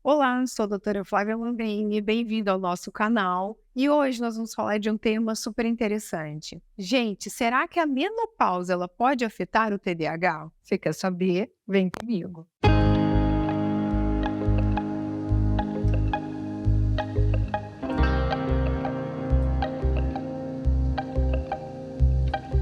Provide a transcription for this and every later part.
Olá, sou a doutora Flávia Landini, bem-vindo ao nosso canal. E hoje nós vamos falar de um tema super interessante. Gente, será que a menopausa ela pode afetar o TDAH? Você quer saber? Vem comigo.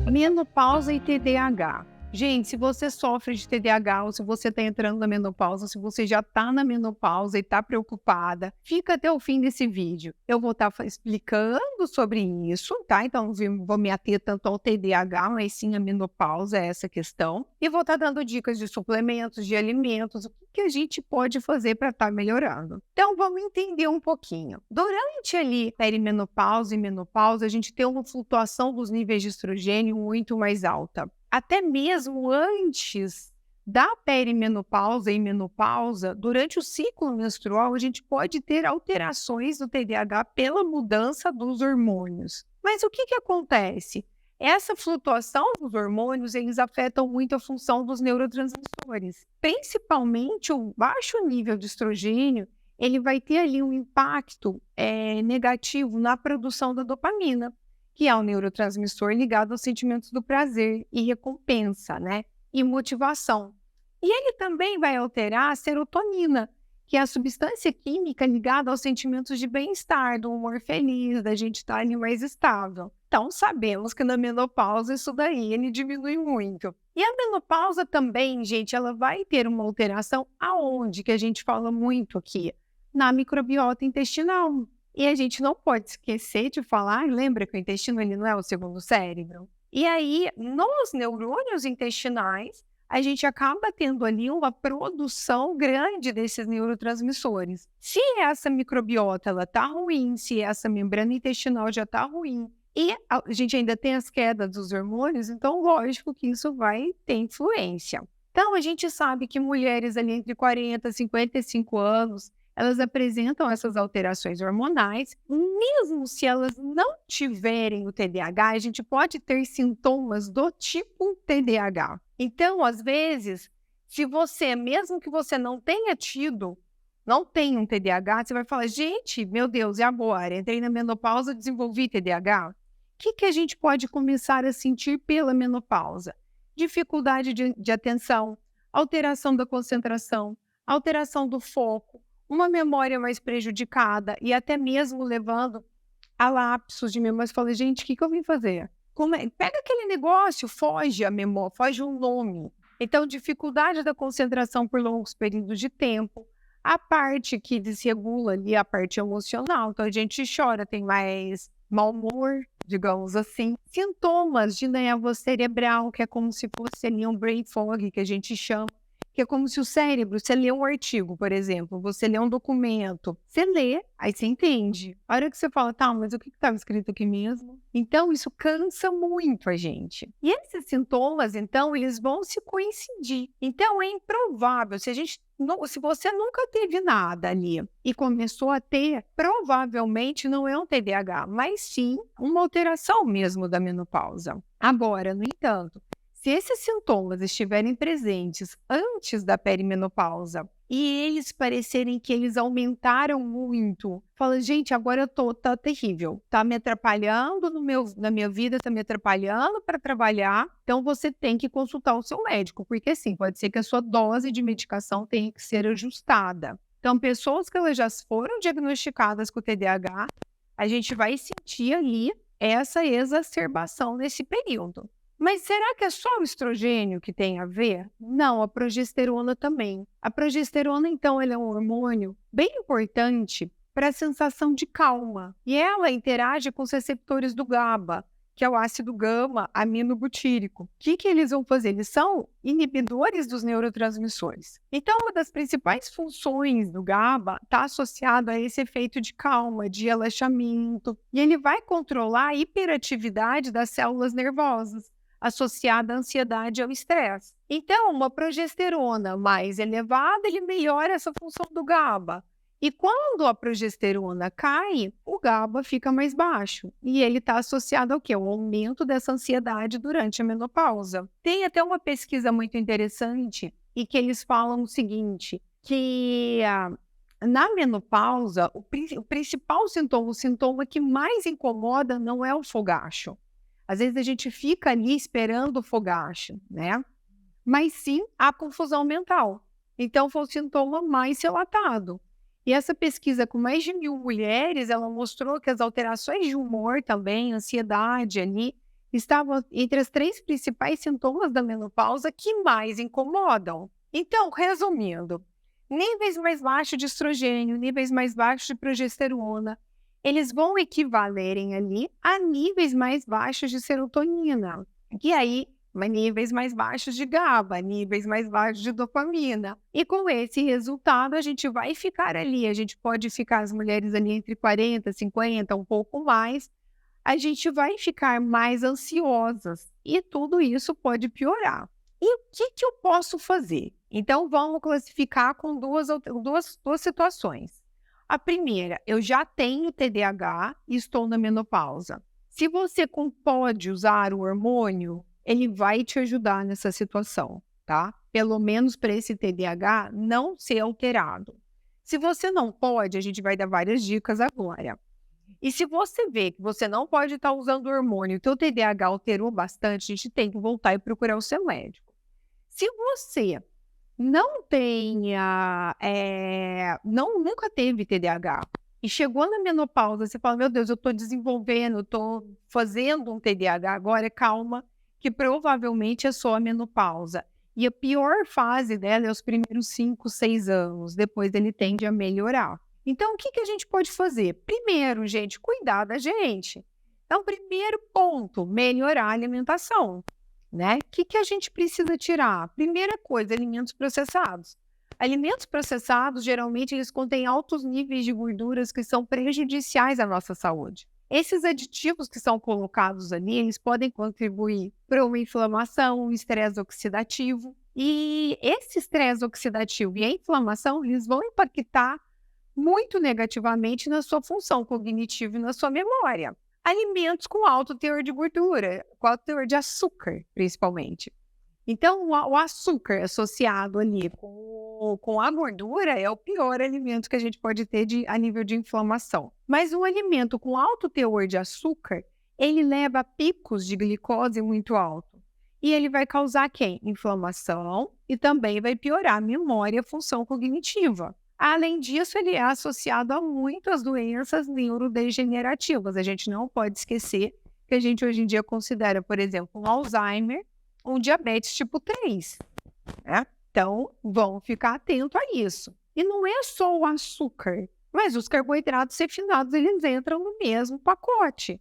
Menopausa e TDAH. Gente, se você sofre de TDAH ou se você está entrando na menopausa, se você já está na menopausa e está preocupada, fica até o fim desse vídeo. Eu vou estar explicando sobre isso, tá? Então, não vou me ater tanto ao TDAH, mas sim à menopausa, essa questão. E vou estar dando dicas de suplementos, de alimentos, o que a gente pode fazer para estar melhorando. Então, vamos entender um pouquinho. Durante ali perimenopausa e menopausa, a gente tem uma flutuação dos níveis de estrogênio muito mais alta. Até mesmo antes da perimenopausa e menopausa, durante o ciclo menstrual, a gente pode ter alterações do TDAH pela mudança dos hormônios. Mas o que acontece? Essa flutuação dos hormônios, eles afetam muito a função dos neurotransmissores. Principalmente o baixo nível de estrogênio, ele vai ter ali um impacto negativo na produção da dopamina, que é um neurotransmissor ligado aos sentimentos do prazer e recompensa, né? E motivação. E ele também vai alterar a serotonina, que é a substância química ligada aos sentimentos de bem-estar, do humor feliz, da gente estar ali mais estável. Então, sabemos que na menopausa isso daí ele diminui muito. E a menopausa também, gente, ela vai ter uma alteração aonde que a gente fala muito aqui? Na microbiota intestinal. E a gente não pode esquecer de falar, lembra que o intestino ele não é o segundo cérebro? E aí, nos neurônios intestinais, a gente acaba tendo ali uma produção grande desses neurotransmissores. Se essa microbiota ela tá ruim, se essa membrana intestinal já tá ruim, e a gente ainda tem as quedas dos hormônios, então lógico que isso vai ter influência. Então, a gente sabe que mulheres ali entre 40 e 55 anos, elas apresentam essas alterações hormonais, mesmo se elas não tiverem o TDAH, a gente pode ter sintomas do tipo TDAH. Então, às vezes, se você, mesmo que você não tenha tido, não tem um TDAH, você vai falar, gente, meu Deus, e agora? Entrei na menopausa, desenvolvi TDAH? O que a gente pode começar a sentir pela menopausa? Dificuldade de atenção, alteração da concentração, alteração do foco, uma memória mais prejudicada e até mesmo levando a lapsos de memória. Você fala, gente, o que eu vim fazer? Pega aquele negócio, foge a memória, foge o nome. Então, dificuldade da concentração por longos períodos de tempo, a parte que desregula ali, a parte emocional. Então, a gente chora, tem mais mau humor, digamos assim. Sintomas de névoa cerebral, que é como se fosse ali um brain fog, que a gente chama, que é como se o cérebro, você lê um artigo, por exemplo, você lê um documento, você lê, aí você entende. A hora que você fala, tá, mas o que estava escrito aqui mesmo? Então, isso cansa muito a gente. E esses sintomas, então, eles vão se coincidir. Então, é improvável, se você nunca teve nada ali e começou a ter, provavelmente não é um TDAH, mas sim uma alteração mesmo da menopausa. Agora, no entanto, se esses sintomas estiverem presentes antes da perimenopausa e eles parecerem que eles aumentaram muito, fala, gente, agora tá terrível, tá me atrapalhando na minha vida, tá me atrapalhando para trabalhar, então você tem que consultar o seu médico, porque assim, pode ser que a sua dose de medicação tenha que ser ajustada. Então, pessoas que elas já foram diagnosticadas com TDAH, a gente vai sentir ali essa exacerbação nesse período. Mas será que é só o estrogênio que tem a ver? Não, a progesterona também. A progesterona, então, ele é um hormônio bem importante para a sensação de calma. E ela interage com os receptores do GABA, que é o ácido gama-aminobutírico. O que eles vão fazer? Eles são inibidores dos neurotransmissores. Então, uma das principais funções do GABA está associada a esse efeito de calma, de relaxamento, e ele vai controlar a hiperatividade das células nervosas, associada à ansiedade e ao estresse. Então, uma progesterona mais elevada, ele melhora essa função do GABA. E quando a progesterona cai, o GABA fica mais baixo. E ele está associado ao quê? Ao aumento dessa ansiedade durante a menopausa. Tem até uma pesquisa muito interessante e que eles falam o seguinte, que Na menopausa, o principal sintoma, o sintoma que mais incomoda não é o fogacho. Às vezes a gente fica ali esperando o fogacho, né? Mas sim a confusão mental. Então foi o sintoma mais relatado. E essa pesquisa com mais de 1.000 mulheres, ela mostrou que as alterações de humor também, ansiedade ali, estavam entre as 3 principais sintomas da menopausa que mais incomodam. Então, resumindo, níveis mais baixos de estrogênio, níveis mais baixos de progesterona, eles vão equivalerem ali a níveis mais baixos de serotonina. E aí, níveis mais baixos de GABA, níveis mais baixos de dopamina. E com esse resultado, a gente vai ficar ali, a gente pode ficar, as mulheres ali entre 40, 50, um pouco mais, a gente vai ficar mais ansiosas e tudo isso pode piorar. E o que eu posso fazer? Então, vamos classificar com duas situações. A primeira, eu já tenho TDAH e estou na menopausa. Se você pode usar o hormônio, ele vai te ajudar nessa situação, tá? Pelo menos para esse TDAH não ser alterado. Se você não pode, a gente vai dar várias dicas agora. E se você vê que você não pode estar usando o teu TDAH alterou bastante, a gente tem que voltar e procurar o seu médico. Se você não tenha, nunca teve TDAH e chegou na menopausa, você fala, meu Deus, eu estou desenvolvendo, estou fazendo um TDAH agora, calma, que provavelmente é só a menopausa. E a pior fase dela é os primeiros 5, 6 anos, depois ele tende a melhorar. Então, o que a gente pode fazer? Primeiro, gente, cuidar da gente. Então, primeiro ponto, melhorar a alimentação, né? O que a gente precisa tirar? Primeira coisa, alimentos processados. Alimentos processados, geralmente, eles contêm altos níveis de gorduras que são prejudiciais à nossa saúde. Esses aditivos que são colocados ali, eles podem contribuir para uma inflamação, um estresse oxidativo. E esse estresse oxidativo e a inflamação, eles vão impactar muito negativamente na sua função cognitiva e na sua memória. Alimentos com alto teor de gordura, com alto teor de açúcar, principalmente. Então, o açúcar associado ali com a gordura é o pior alimento que a gente pode ter a nível de inflamação. Mas um alimento com alto teor de açúcar, ele leva a picos de glicose muito alto. E ele vai causar quem? Inflamação e também vai piorar a memória e a função cognitiva. Além disso, ele é associado a muitas doenças neurodegenerativas. A gente não pode esquecer que a gente hoje em dia considera, por exemplo, um Alzheimer, um diabetes tipo 3, né? Então, vamos ficar atento a isso. E não é só o açúcar, mas os carboidratos refinados, eles entram no mesmo pacote.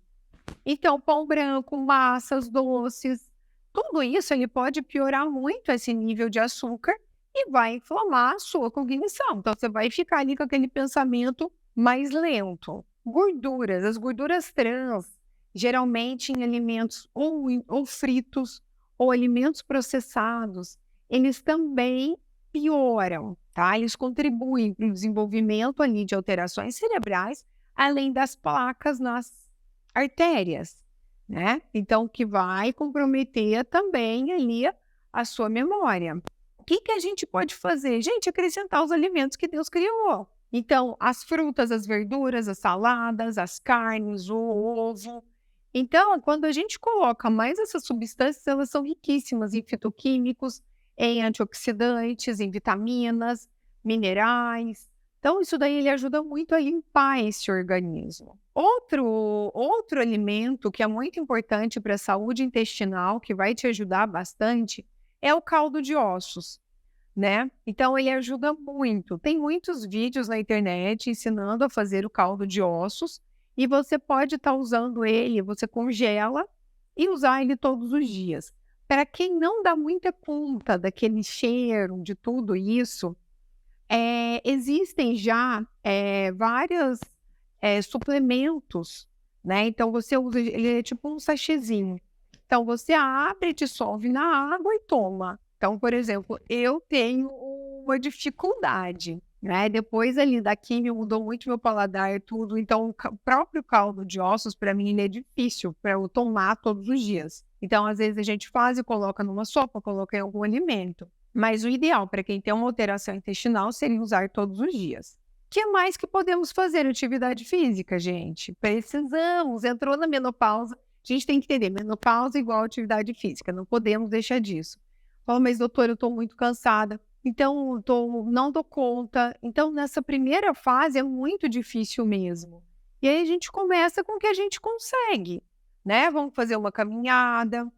Então, pão branco, massas, doces, tudo isso ele pode piorar muito esse nível de açúcar e vai inflamar a sua cognição. Então, você vai ficar ali com aquele pensamento mais lento. Gorduras, as gorduras trans, geralmente em alimentos ou fritos, ou alimentos processados, eles também pioram, tá? Eles contribuem para o desenvolvimento ali de alterações cerebrais, além das placas nas artérias, né? Então, que vai comprometer também ali a sua memória. O que a gente pode fazer? Gente, acrescentar os alimentos que Deus criou. Então, as frutas, as verduras, as saladas, as carnes, o ovo. Então, quando a gente coloca mais essas substâncias, elas são riquíssimas em fitoquímicos, em antioxidantes, em vitaminas, minerais. Então, isso daí ele ajuda muito a limpar esse organismo. Outro alimento que é muito importante para a saúde intestinal, que vai te ajudar bastante, é o caldo de ossos, né? Então, ele ajuda muito. Tem muitos vídeos na internet ensinando a fazer o caldo de ossos, e você pode estar usando ele, você congela e usar ele todos os dias. Para quem não dá muita conta daquele cheiro, de tudo isso, existem já vários suplementos, né? Então, você usa, ele é tipo um sachêzinho. Então, você abre, dissolve na água e toma. Então, por exemplo, eu tenho uma dificuldade, né? Depois ali da quimio mudou muito meu paladar e tudo. Então, o próprio caldo de ossos, para mim, ele é difícil para eu tomar todos os dias. Então, às vezes a gente faz e coloca numa sopa, coloca em algum alimento. Mas o ideal para quem tem uma alteração intestinal seria usar todos os dias. que mais que podemos fazer? Atividade física, gente. Precisamos. Entrou na menopausa, a gente tem que entender, menopausa é igual atividade física, não podemos deixar disso. Fala, mas doutora, eu estou muito cansada, então não dou conta. Então, nessa primeira fase é muito difícil mesmo. E aí a gente começa com o que a gente consegue, né? Vamos fazer uma caminhada,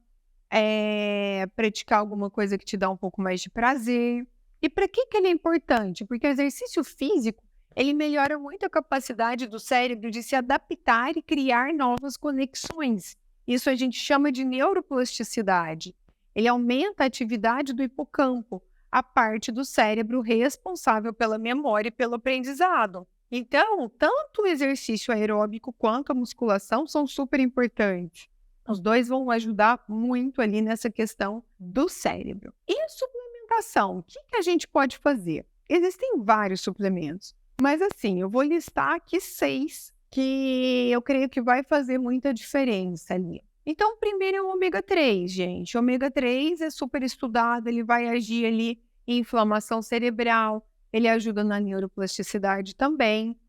praticar alguma coisa que te dá um pouco mais de prazer. E para que ele é importante? Porque o exercício físico, ele melhora muito a capacidade do cérebro de se adaptar e criar novas conexões. Isso a gente chama de neuroplasticidade. Ele aumenta a atividade do hipocampo, a parte do cérebro responsável pela memória e pelo aprendizado. Então, tanto o exercício aeróbico quanto a musculação são super importantes. Os dois vão ajudar muito ali nessa questão do cérebro. E a suplementação, o que a gente pode fazer? Existem vários suplementos, mas assim, eu vou listar aqui 6 que eu creio que vai fazer muita diferença ali. Então, o primeiro é o ômega 3, gente. O ômega 3 é super estudado, ele vai agir ali em inflamação cerebral, ele ajuda na neuroplasticidade também.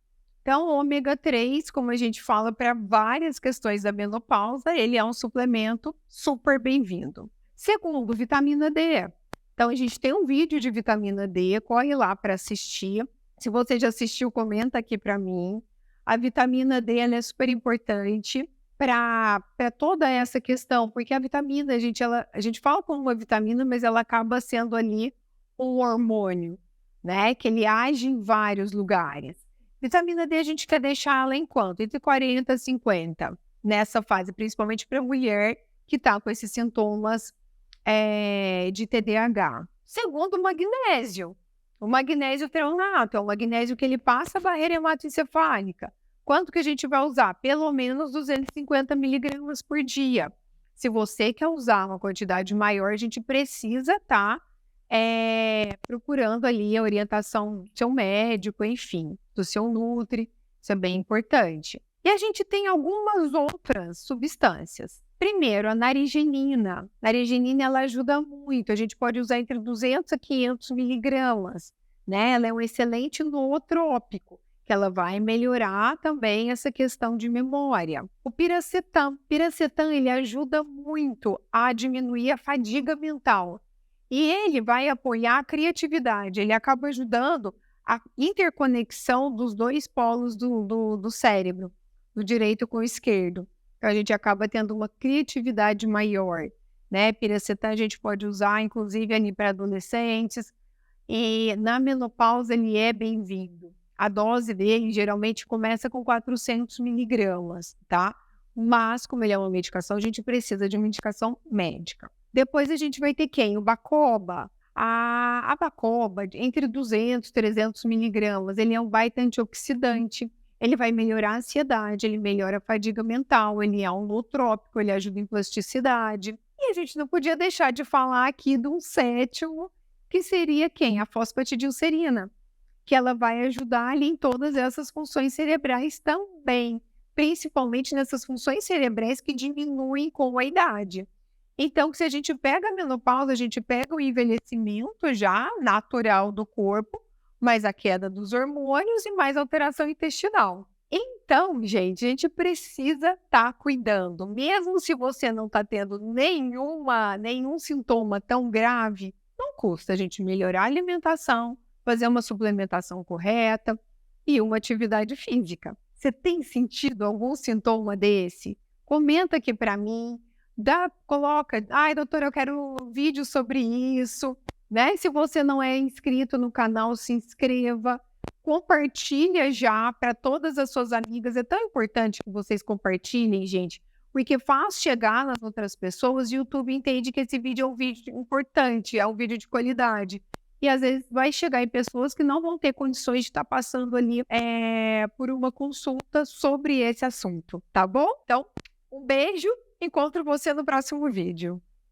Então, o ômega 3, como a gente fala para várias questões da menopausa, ele é um suplemento super bem-vindo. Segundo, vitamina D. Então, a gente tem um vídeo de vitamina D, corre lá para assistir. Se você já assistiu, comenta aqui para mim. A vitamina D ela é super importante para toda essa questão, porque a vitamina, a gente fala como uma vitamina, mas ela acaba sendo ali um hormônio, né? Que ele age em vários lugares. Vitamina D a gente quer deixar ela em quanto? Entre 40 e 50, nessa fase, principalmente para a mulher que está com esses sintomas de TDAH. Segundo, o magnésio. O magnésio treonato é o magnésio que ele passa a barreira hematoencefálica. Quanto que a gente vai usar? Pelo menos 250 miligramas por dia. Se você quer usar uma quantidade maior, a gente precisa estar procurando ali a orientação do seu médico, enfim, do seu nutri, isso é bem importante. E a gente tem algumas outras substâncias. Primeiro, a narigenina. A narigenina, ela ajuda muito, a gente pode usar entre 200 a 500 miligramas, né? Ela é um excelente nootrópico, que ela vai melhorar também essa questão de memória. O piracetam. Ele ajuda muito a diminuir a fadiga mental. E ele vai apoiar a criatividade, ele acaba ajudando a interconexão dos dois polos do cérebro, do direito com o esquerdo. Então, a gente acaba tendo uma criatividade maior, né? Piracetam a gente pode usar, inclusive, ali para adolescentes. E na menopausa ele é bem-vindo. A dose dele geralmente começa com 400 miligramas, tá? Mas, como ele é uma medicação, a gente precisa de uma indicação médica. Depois a gente vai ter quem? O Bacoba. A Bacoba, entre 200 e 300 miligramas, ele é um baita antioxidante. Ele vai melhorar a ansiedade, ele melhora a fadiga mental, ele é um nootrópico, ele ajuda em plasticidade. E a gente não podia deixar de falar aqui de um sétimo, que seria quem? A fosfatidilcerina, que ela vai ajudar ali em todas essas funções cerebrais também, principalmente nessas funções cerebrais que diminuem com a idade. Então, se a gente pega a menopausa, a gente pega o envelhecimento já natural do corpo, mais a queda dos hormônios e mais alteração intestinal. Então, gente, a gente precisa estar cuidando. Mesmo se você não está tendo nenhum sintoma tão grave, não custa a gente melhorar a alimentação, fazer uma suplementação correta e uma atividade física. Você tem sentido algum sintoma desse? Comenta aqui para mim. Coloca, ai doutora, eu quero um vídeo sobre isso, né? Se você não é inscrito no canal, se inscreva, compartilha já para todas as suas amigas, é tão importante que vocês compartilhem, gente, porque faz chegar nas outras pessoas e o YouTube entende que esse vídeo é um vídeo importante, é um vídeo de qualidade, e às vezes vai chegar em pessoas que não vão ter condições de estar passando ali por uma consulta sobre esse assunto, tá bom? Então, um beijo. Encontro você no próximo vídeo.